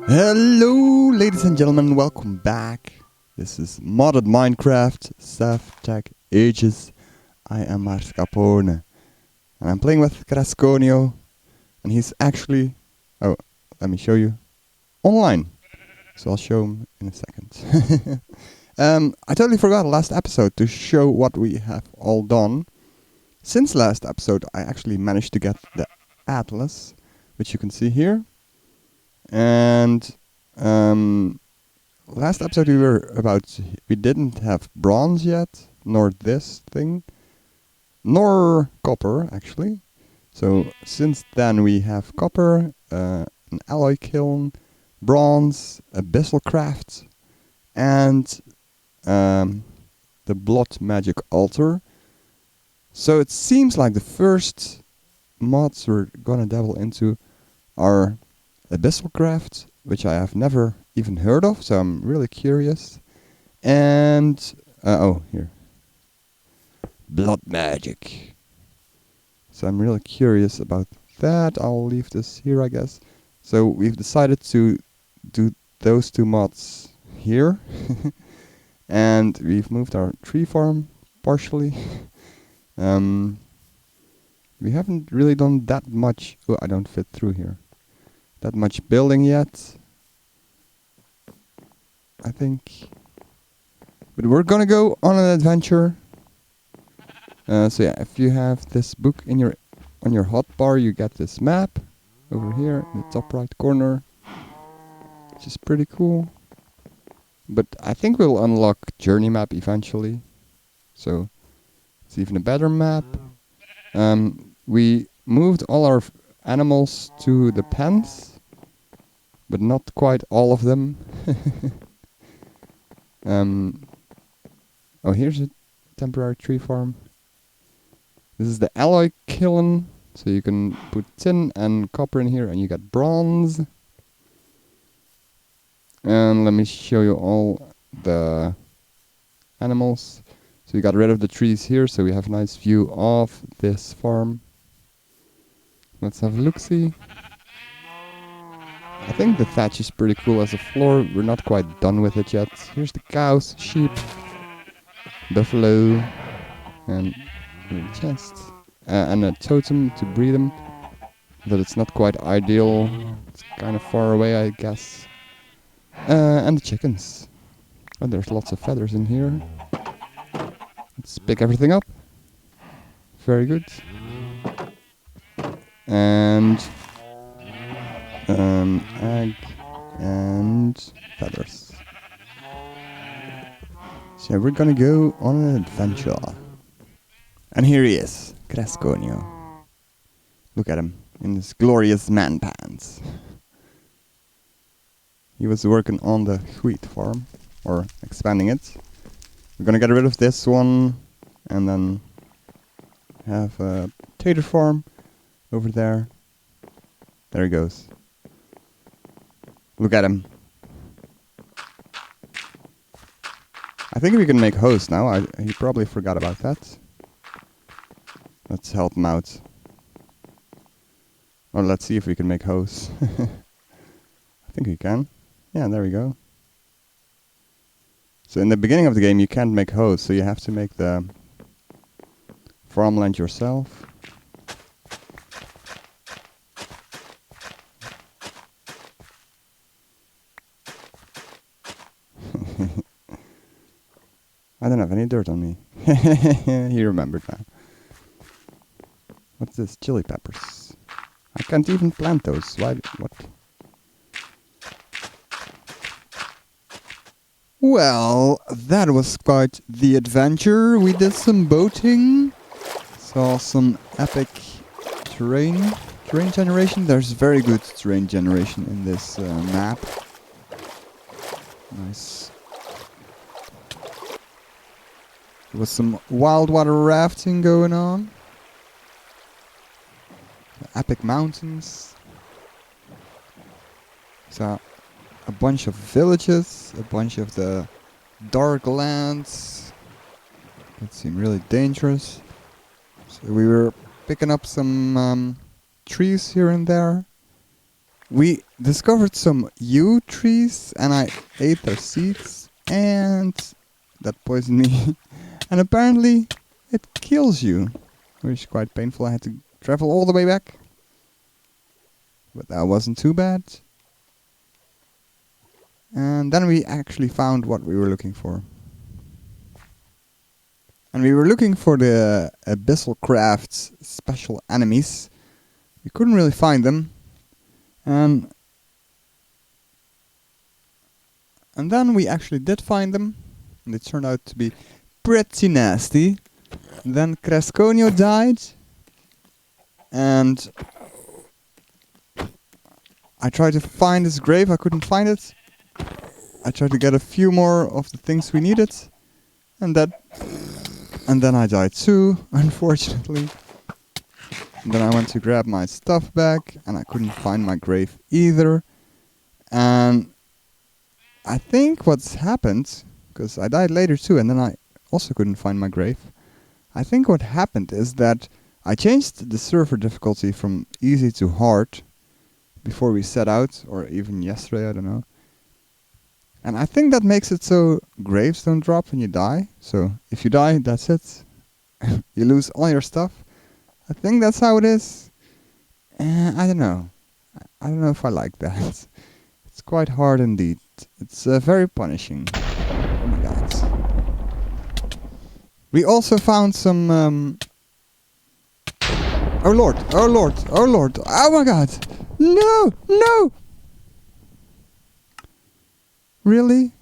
Hello, ladies and gentlemen, welcome back. This is modded Minecraft, sevtech ages. I am marscapone, and I'm playing with cresconio, and he's actually, let me show you, online. So I'll show him in a second. I totally forgot last episode to show what we have all done. Since last episode, I actually managed to get the atlas, which you can see here. And last episode we didn't have bronze yet, nor this thing, nor copper actually. So since then we have copper, an alloy kiln, bronze, abyssal craft, and the blood magic altar. So it seems like the first mods we're gonna dabble into are abyssal craft, which I have never even heard of, so I'm really curious. And here, blood magic. So I'm really curious about that. I'll leave this here, I guess. So we've decided to do those two mods here. And we've moved our tree farm partially. We haven't really done that much. Oh, I don't fit through here. That much building yet, I think. But we're gonna go on an adventure. So yeah, if you have this book on your hotbar, you get this map over here in the top right corner, which is pretty cool. But I think we'll unlock journey map eventually, so it's even a better map. We moved all our animals to the pens, but not quite all of them. Oh, here's a temporary tree farm. This is the alloy kiln, so you can put tin and copper in here and you get bronze. And let me show you all the animals. So we got rid of the trees here, so we have a nice view of this farm. Let's have a look-see. I think the thatch is pretty cool as a floor. We're not quite done with it yet. Here's the cows, sheep, buffalo, and a chest. And a totem to breed them. But it's not quite ideal. It's kind of far away, I guess. And the chickens. Oh, there's lots of feathers in here. Let's pick everything up. Very good. And egg and feathers. So we're gonna go on an adventure. And here he is, Cresconio. Look at him in his glorious man pants. He was working on the wheat farm, or expanding it. We're gonna get rid of this one, and then have a potato farm over there. There he goes. Look at him. I think we can make host now. He probably forgot about that. Let's help him out. Or let's see if we can make host. I think we can. Yeah, there we go. So in the beginning of the game you can't make host, so you have to make the farmland yourself. I don't have any dirt on me. He remembered now. What's this? Chili peppers. I can't even plant those. Why? What? Well, that was quite the adventure. We did some boating. Saw some epic terrain generation. There's very good terrain generation in this map. Nice. There was some wild water rafting going on. Epic mountains. So a bunch of villages, a bunch of the dark lands that seem really dangerous. So we were picking up some trees here and there. We discovered some yew trees and I ate their seeds and that poisoned me. And apparently it kills you, which is quite painful. I had to travel all the way back. But that wasn't too bad. And then we actually found what we were looking for. And we were looking for the Abyssal Craft's special enemies. We couldn't really find them. And then we actually did find them. And they turned out to be pretty nasty. Then Cresconio died. And I tried to find his grave. I couldn't find it. I tried to get a few more of the things we needed. And then I died too, unfortunately. And then I went to grab my stuff back, and I couldn't find my grave either. And I think what's happened, because I died later too, and then I also couldn't find my grave. I think what happened is that I changed the server difficulty from easy to hard before we set out, or even yesterday, I don't know. And I think that makes it so graves don't drop when you die. So if you die, that's it. You lose all your stuff. I think that's how it is. I don't know. I don't know if I like that. It's quite hard indeed. It's very punishing. Oh my god. We also found some... Oh lord, oh lord, oh lord, oh my god! No, no! Really?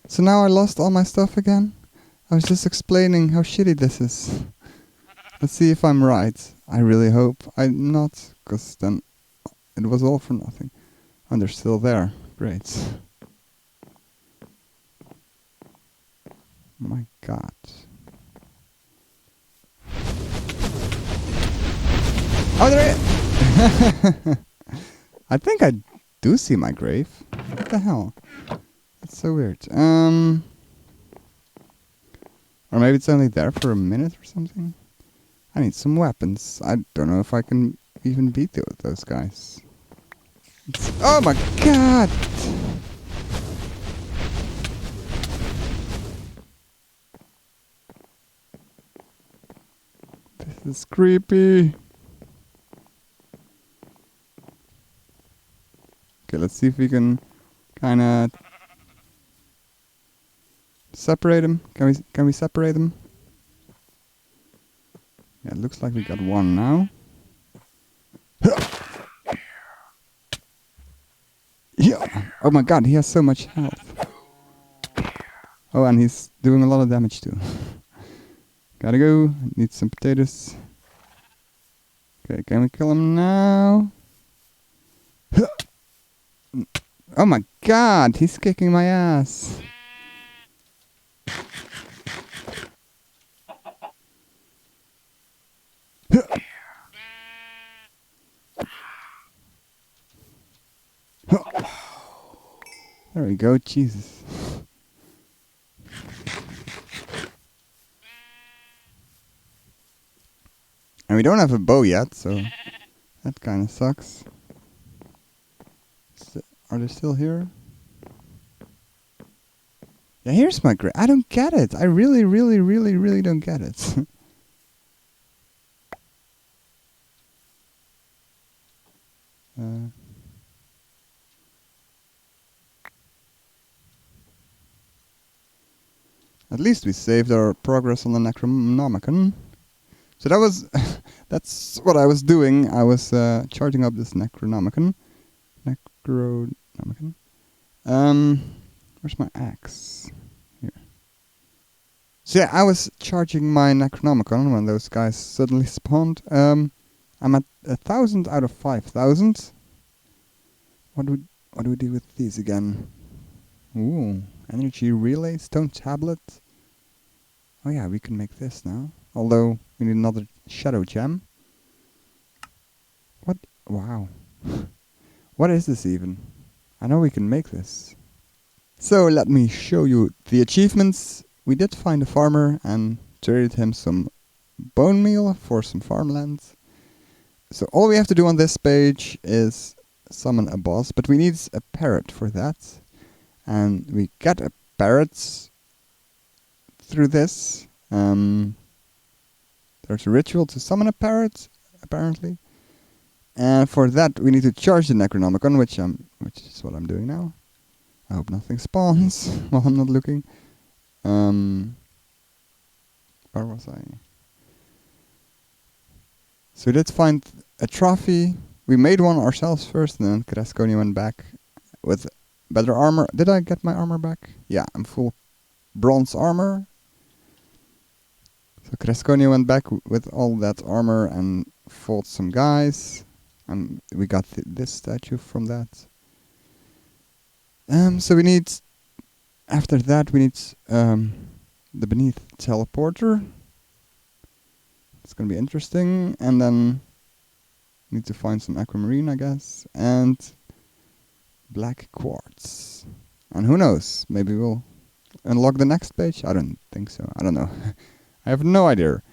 So now I lost all my stuff again? I was just explaining how shitty this is. Let's see if I'm right. I really hope I'm not, because then it was all for nothing. And they're still there. Great. My god. Oh, there it is! I think I do see my grave. What the hell? That's so weird. Or maybe it's only there for a minute or something. I need some weapons. I don't know if I can even beat those guys. Oh my god! This is creepy. Okay, let's see if we can kind of separate them. Can we separate them? Yeah, it looks like we got one now. Yeah. Oh my god, he has so much health. Oh, and he's doing a lot of damage too. Gotta go. Need some potatoes. Okay, can we kill him now? Oh my god, he's kicking my ass. There we go, Jesus. And we don't have a bow yet, so that kind of sucks. Are they still here? Yeah, here's my grave. I don't get it. I really, really, really, really don't get it. At least we saved our progress on the Necronomicon. So that was... that's what I was doing. I was charging up this Necronomicon. Necronomicon. Where's my axe? Here. So yeah, I was charging my Necronomicon when those guys suddenly spawned. I'm at 1,000 out of 5,000. What do we do with these again? Ooh, energy relay, stone tablet. Oh yeah, we can make this now. Although we need another shadow gem. What? Wow. What is this even? I know we can make this. So let me show you the achievements. We did find a farmer and traded him some bone meal for some farmland. So all we have to do on this page is summon a boss, but we need a parrot for that. And we get a parrot through this. There's a ritual to summon a parrot, apparently. And for that we need to charge the Necronomicon, which is what I'm doing now. I hope nothing spawns while I'm not looking. Where was I? So we did find a trophy. We made one ourselves first, and then Cresconio went back with better armor. Did I get my armor back? Yeah, I'm full bronze armor. So Cresconio went back with all that armor and fought some guys. And we got this statue from that. So we need... After that we need the Beneath Teleporter. It's gonna be interesting. And then need to find some aquamarine, I guess. And black quartz. And who knows? Maybe we'll unlock the next page? I don't think so. I don't know. I have no idea.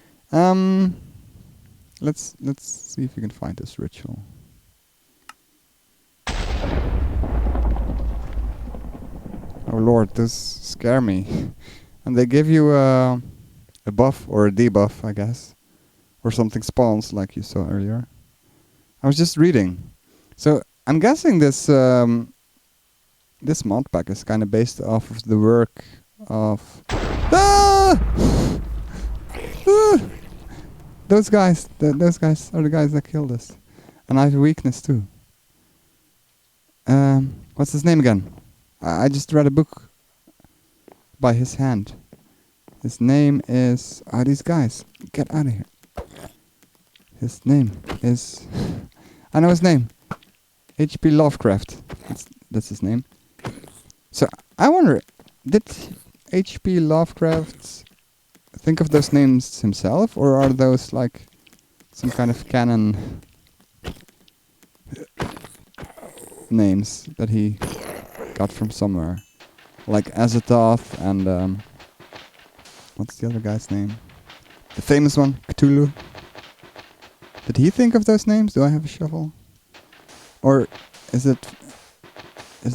Let's see if we can find this ritual. Oh lord, those scare me. And they give you a buff or a debuff, I guess. Or something spawns, like you saw earlier. I was just reading. So, I'm guessing this this modpack is kind of based off of the work of... Ah! Ah! Those guys are the guys that killed us. And I have a weakness too. What's his name again? I just read a book by his hand. His name is... these guys. Get out of here. His name is... I know his name. H.P. Lovecraft. That's his name. So, I wonder, did H.P. Lovecraft think of those names himself, or are those like some kind of canon names that he got from somewhere? Like Azathoth and what's the other guy's name? The famous one, Cthulhu. Did he think of those names? Do I have a shovel? Or is there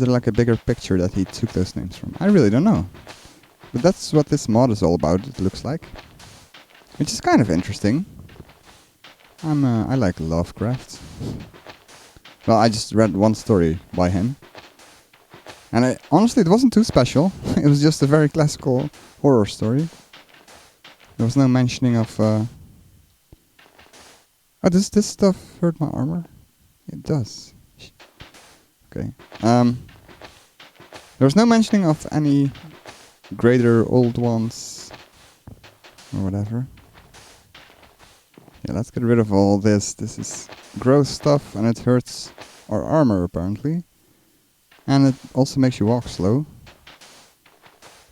like a bigger picture that he took those names from? I really don't know. But that's what this mod is all about, it looks like. Which is kind of interesting. I like Lovecraft. Well, I just read one story by him. And honestly, it wasn't too special. It was just a very classical horror story. There was no mentioning of... does this stuff hurt my armor? It does. Okay. There was no mentioning of any greater old ones or whatever. Yeah, let's get rid of all this. This is gross stuff and it hurts our armor apparently. And it also makes you walk slow.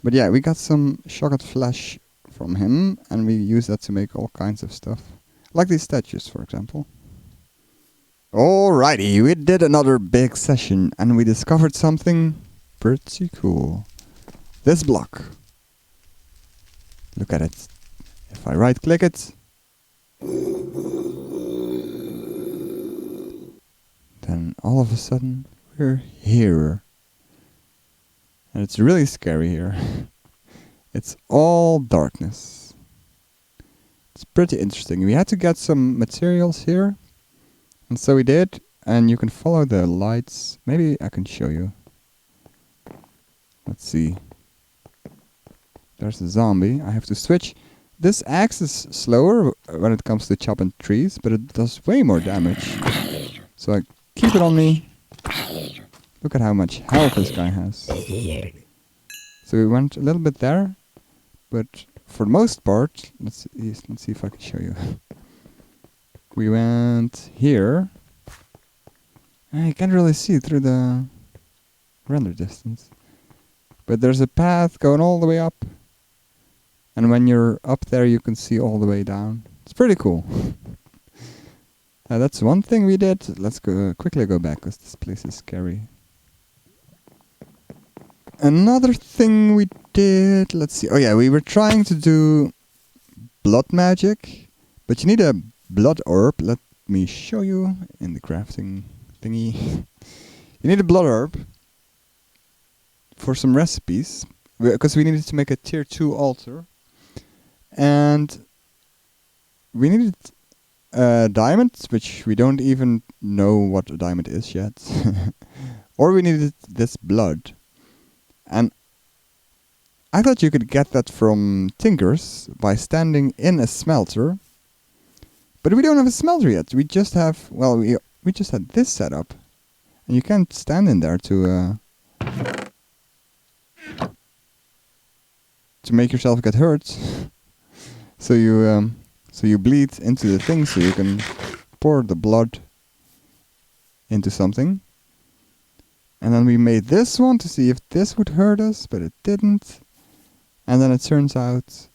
But yeah, we got some shotgun flesh from him and we use that to make all kinds of stuff. Like these statues, for example. Alrighty, we did another big session and we discovered something pretty cool. This block. Look at it. If I right click it, then all of a sudden we're here. And it's really scary here. It's all darkness. It's pretty interesting. We had to get some materials here. And so we did. And you can follow the lights. Maybe I can show you. Let's see. There's a zombie. I have to switch. This axe is slower when it comes to chopping trees, but it does way more damage. So I keep it on me. Look at how much health this guy has. So we went a little bit there, but for the most part, let's see if I can show you. We went here. You can't really see through the render distance. But there's a path going all the way up. And when you're up there, you can see all the way down. It's pretty cool. That's one thing we did. Let's quickly go back, because this place is scary. Another thing we did... Let's see. Oh yeah, we were trying to do blood magic. But you need a blood orb. Let me show you in the crafting thingy. You need a blood herb for some recipes, because we needed to make a tier 2 altar. And we needed diamonds, which we don't even know what a diamond is yet. Or we needed this blood. And I thought you could get that from tinkers by standing in a smelter. But we don't have a smelter yet. We just have, well, we just had this set up. And you can't stand in there to make yourself get hurt. So you bleed into the thing so you can pour the blood into something. And then we made this one to see if this would hurt us, but it didn't. And then it turns out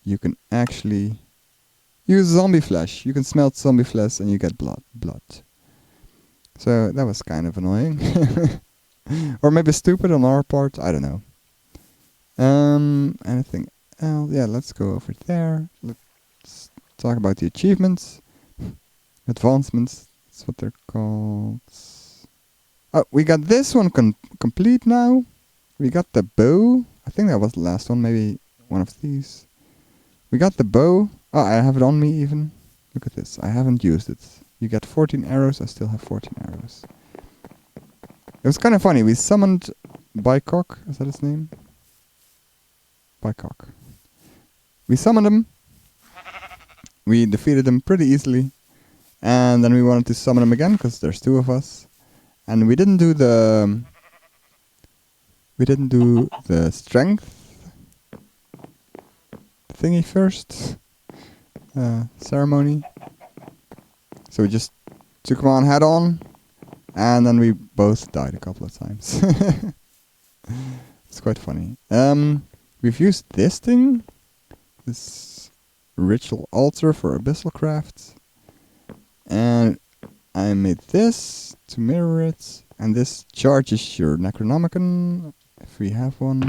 you can actually use zombie flesh. You can smelt zombie flesh and you get blood. So that was kind of annoying. Or maybe stupid on our part, I don't know. Anything else? Yeah, let's go over there. Let's talk about the achievements. Advancements, that's what they're called. Oh, we got this one complete now. We got the bow. I think that was the last one, maybe one of these. We got the bow. Oh, I have it on me even. Look at this, I haven't used it. You get 14 arrows, I still have 14 arrows. It was kind of funny, we summoned Bycock, is that his name? Bycock. We summoned him. We defeated him pretty easily. And then we wanted to summon him again, because there's 2 of us. And we didn't do the strength thingy first. Ceremony. So we just took him on head on, and then we both died a couple of times. It's quite funny. We've used this thing, this ritual altar for abyssal craft, and I made this to mirror it, and this charges your Necronomicon, if we have one.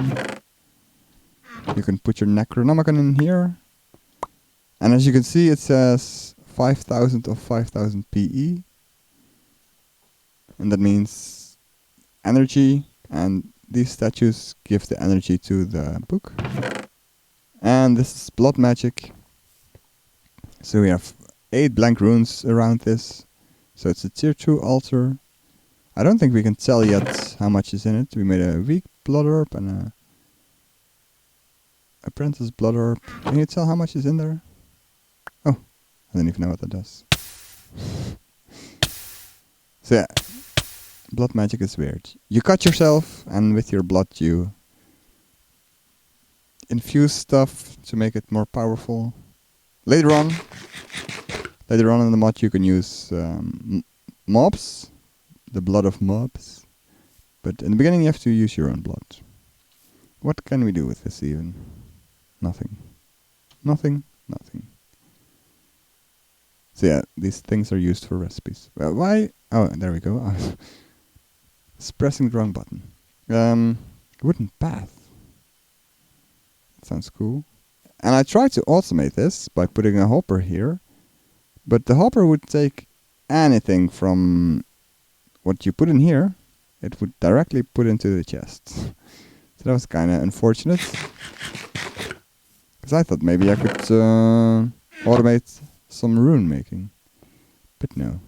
You can put your Necronomicon in here, and as you can see it says 5000 of 5000 PE, and that means energy, and these statues give the energy to the book. And this is blood magic, so we have 8 blank runes around this, so it's a tier 2 altar. I don't think we can tell yet how much is in it. We made a weak blood herb and a apprentice blood herb. Can you tell how much is in there? Oh, I don't even know what that does. So yeah, blood magic is weird. You cut yourself, and with your blood you infuse stuff to make it more powerful. Later on in the mod you can use mobs, the blood of mobs. But in the beginning you have to use your own blood. What can we do with this even? Nothing. So yeah, these things are used for recipes. Well, why? Oh, there we go. I was pressing the wrong button. Wooden path. That sounds cool. And I tried to automate this by putting a hopper here, but the hopper would take anything from what you put in here, it would directly put into the chest. So that was kind of unfortunate, because I thought maybe I could automate some rune making, but no.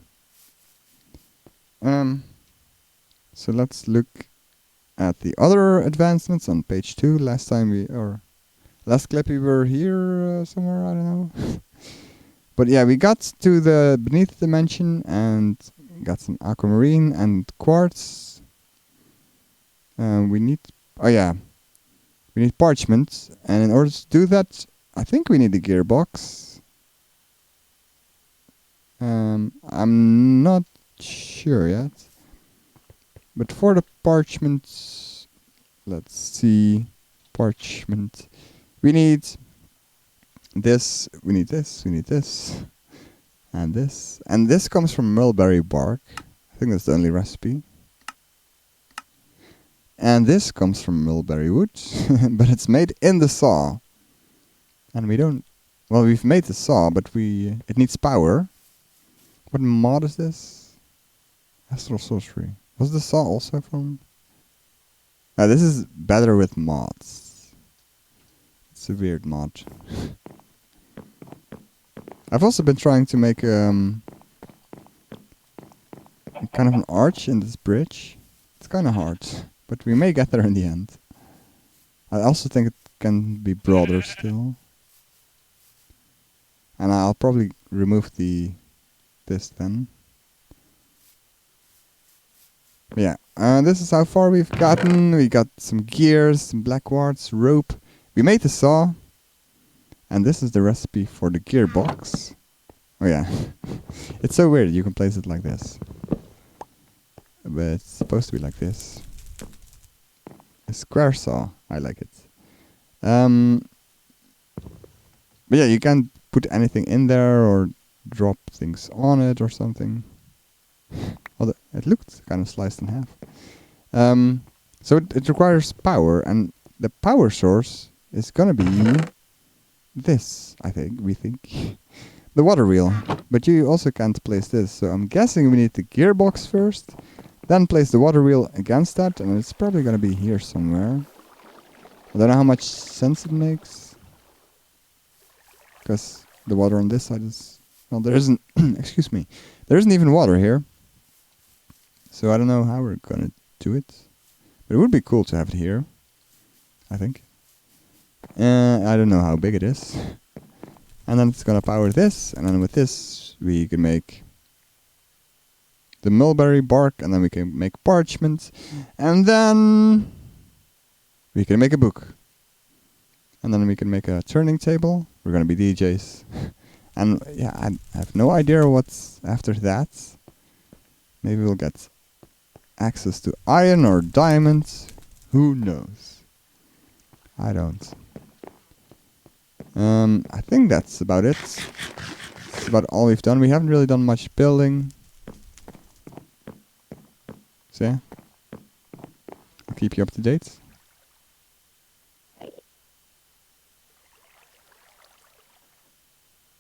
So let's look at the other advancements on page 2. Last clip we were here somewhere, I don't know. But yeah, we got to the beneath dimension and got some aquamarine and quartz. We need parchment, and in order to do that, I think we need a gearbox. I'm not sure yet. But for the parchment, let's see, parchment. We need this, we need this, we need this, and this. And this comes from mulberry bark. I think that's the only recipe. And this comes from mulberry wood, but it's made in the saw. And we don't, well, we've made the saw, but it needs power. What mod is this? Astral Sorcery. Was the saw also from... This is better with mods. It's a weird mod. I've also been trying to make kind of an arch in this bridge. It's kind of hard, but we may get there in the end. I also think it can be broader still. And I'll probably remove this then. But yeah, this is how far we've gotten. We got some gears, some black quartz, rope. We made the saw. And this is the recipe for the gearbox. Oh yeah. It's so weird, you can place it like this. But it's supposed to be like this. A square saw, I like it. But yeah, you can't put anything in there or drop things on it or something. Well, it looked kind of sliced in half. So it requires power, and the power source is gonna be this, we think. The water wheel. But you also can't place this, so I'm guessing we need the gearbox first, then place the water wheel against that, and it's probably gonna be here somewhere. I don't know how much sense it makes, because the water on this side is... Well, there isn't... excuse me. There isn't even water here. So I don't know how we're gonna do it. But it would be cool to have it here, I think. I don't know how big it is. And then it's gonna power this, and then with this we can make the mulberry bark, and then we can make parchment, and then we can make a book. And then we can make a turning table. We're gonna be DJs. And yeah, I have no idea what's after that. Maybe we'll get access to iron or diamonds. Who knows? I don't. I think that's about it. That's about all we've done. We haven't really done much building. So yeah. I'll keep you up to date.